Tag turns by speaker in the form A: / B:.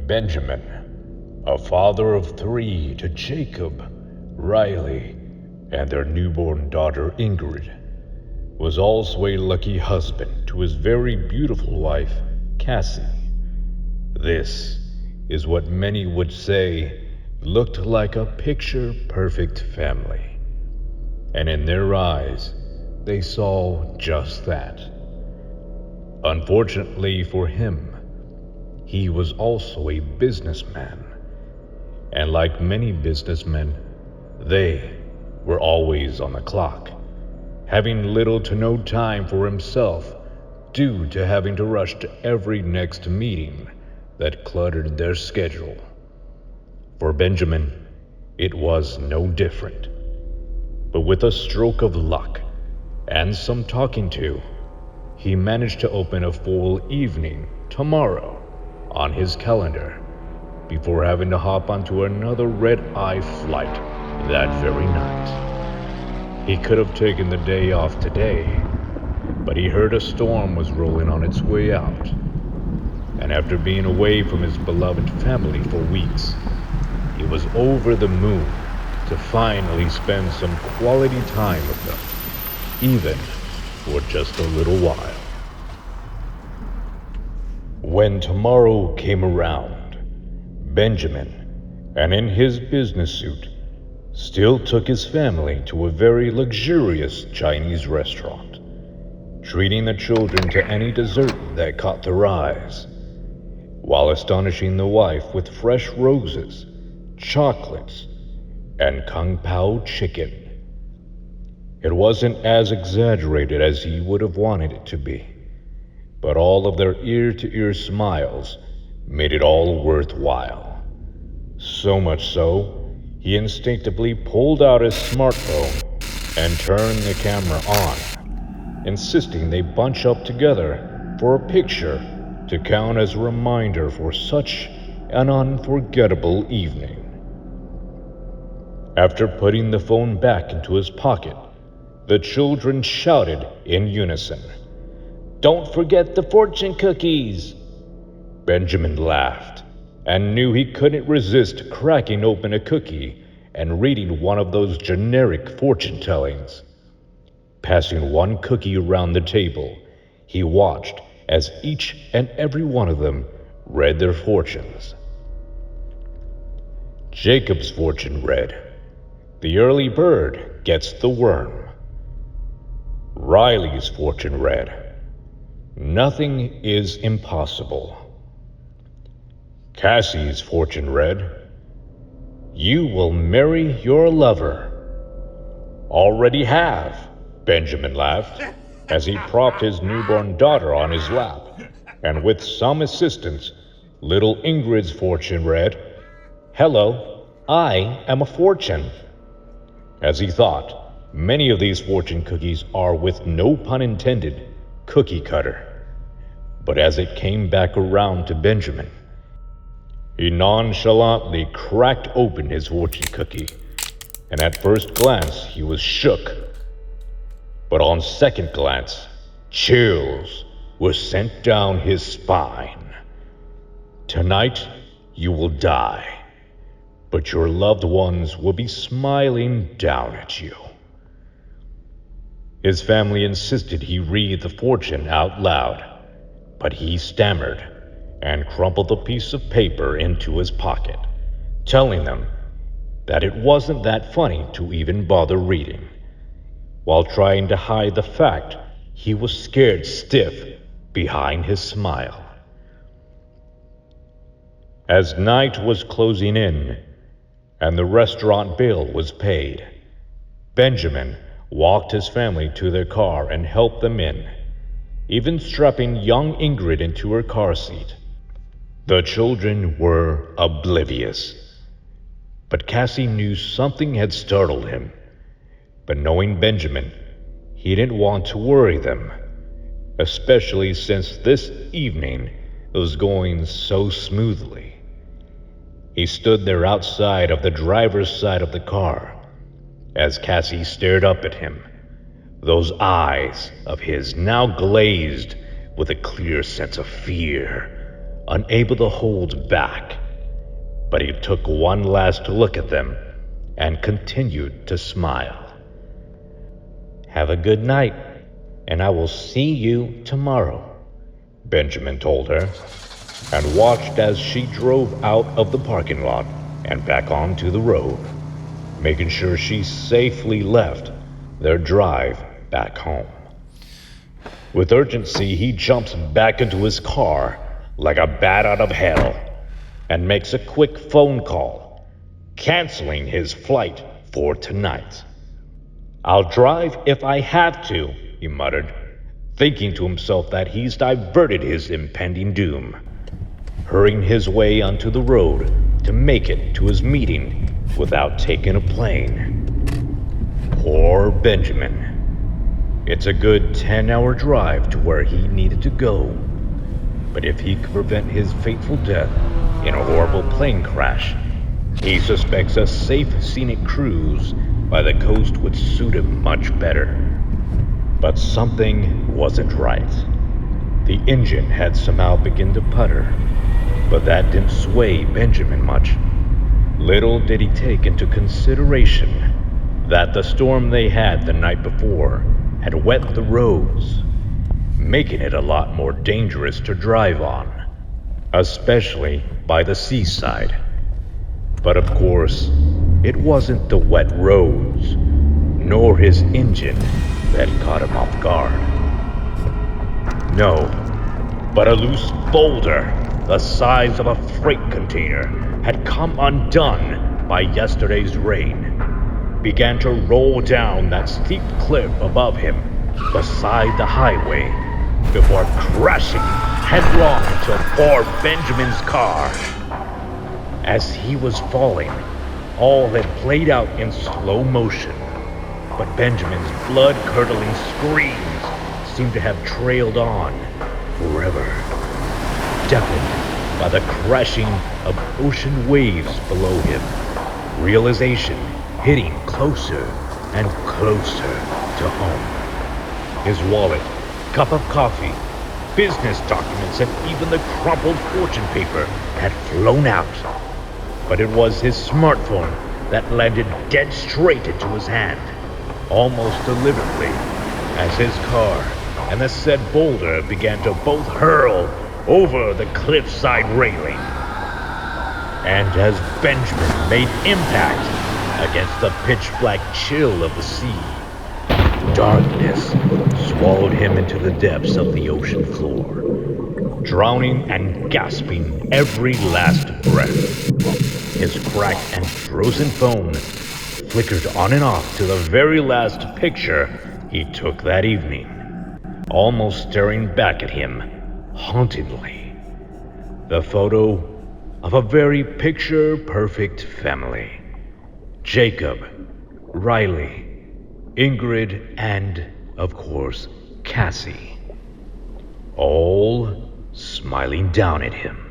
A: Benjamin, a father of 3 to Jacob, Riley, and their newborn daughter Ingrid, was also a lucky husband to his very beautiful wife, Cassie. This is what many would say looked like a picture-perfect family. And in their eyes, they saw just that. Unfortunately for him, he was also a businessman. And like many businessmen, they were always on the clock, having little to no time for himself due to having to rush to every next meeting that cluttered their schedule. For Benjamin, it was no different. But with a stroke of luck and some talking to, he managed to open a full evening tomorrow on his calendar before having to hop onto another red-eye flight that very night. He could have taken the day off today, but he heard a storm was rolling on its way out. And after being away from his beloved family for weeks, he was over the moon to finally spend some quality time with them, even for just a little while. When tomorrow came around, Benjamin, and in his business suit, still took his family to a very luxurious Chinese restaurant, treating the children to any dessert that caught their eyes, while astonishing the wife with fresh roses, chocolates, and Kung Pao chicken. It wasn't as exaggerated as he would have wanted it to be, but all of their ear-to-ear smiles made it all worthwhile. So much so, he instinctively pulled out his smartphone and turned the camera on, insisting they bunch up together for a picture to count as a reminder for such an unforgettable evening. After putting the phone back into his pocket, the children shouted in unison, "Don't forget the fortune cookies!" Benjamin laughed and knew he couldn't resist cracking open a cookie and reading one of those generic fortune tellings. Passing one cookie around the table, he watched as each and every one of them read their fortunes. Jacob's fortune read, "The early bird gets the worm." Riley's fortune read, "Nothing is impossible." Cassie's fortune read, "You will marry your lover." "Already have," Benjamin laughed, as he propped his newborn daughter on his lap, and with some assistance, little Ingrid's fortune read, "Hello, I am a fortune." As he thought, many of these fortune cookies are, with no pun intended, cookie cutter. But as it came back around to Benjamin, he nonchalantly cracked open his fortune cookie, and at first glance he was shook. But on second glance, chills were sent down his spine. "Tonight you will die, but your loved ones will be smiling down at you." His family insisted he read the fortune out loud, but he stammered and crumpled a piece of paper into his pocket, telling them that it wasn't that funny to even bother reading, while trying to hide the fact he was scared stiff behind his smile. As night was closing in and the restaurant bill was paid, Benjamin walked his family to their car and helped them in, even strapping young Ingrid into her car seat. The children were oblivious. But Cassie knew something had startled him. But knowing Benjamin, he didn't want to worry them, especially since this evening was going so smoothly. He stood there outside of the driver's side of the car as Cassie stared up at him, those eyes of his now glazed with a clear sense of fear, unable to hold back. But he took one last look at them and continued to smile. "Have a good night, and I will see you tomorrow," Benjamin told her, and watched as she drove out of the parking lot and back onto the road, making sure she safely left their drive back home. With urgency, he jumps back into his car like a bat out of hell and makes a quick phone call, canceling his flight for tonight. "I'll drive if I have to," he muttered, thinking to himself that he's diverted his impending doom, hurrying his way onto the road to make it to his meeting without taking a plane. Poor Benjamin. It's a good 10-hour drive to where he needed to go, but if he could prevent his fateful death in a horrible plane crash, he suspects a safe scenic cruise by the coast would suit him much better. But something wasn't right. The engine had somehow begun to putter, but that didn't sway Benjamin much. Little did he take into consideration that the storm they had the night before had wet the roads, making it a lot more dangerous to drive on, especially by the seaside. But of course, it wasn't the wet roads, nor his engine that caught him off guard. No, but a loose boulder the size of a freight container had come undone by yesterday's rain, began to roll down that steep cliff above him beside the highway before crashing headlong into poor Benjamin's car. As he was falling, all had played out in slow motion, but Benjamin's blood-curdling screams seemed to have trailed on forever, deafened by the crashing of ocean waves below him, realization hitting closer and closer to home. His wallet, cup of coffee, business documents, and even the crumpled fortune paper had flown out. But it was his smartphone that landed dead straight into his hand, almost deliberately, as his car and the said boulder began to both hurl over the cliffside railing. And as Benjamin made impact against the pitch-black chill of the sea, darkness swallowed him into the depths of the ocean floor, drowning and gasping every last breath. His cracked and frozen phone flickered on and off to the very last picture he took that evening, almost staring back at him hauntingly. The photo of a very picture-perfect family. Jacob, Riley, Ingrid, and, of course, Cassie, all smiling down at him.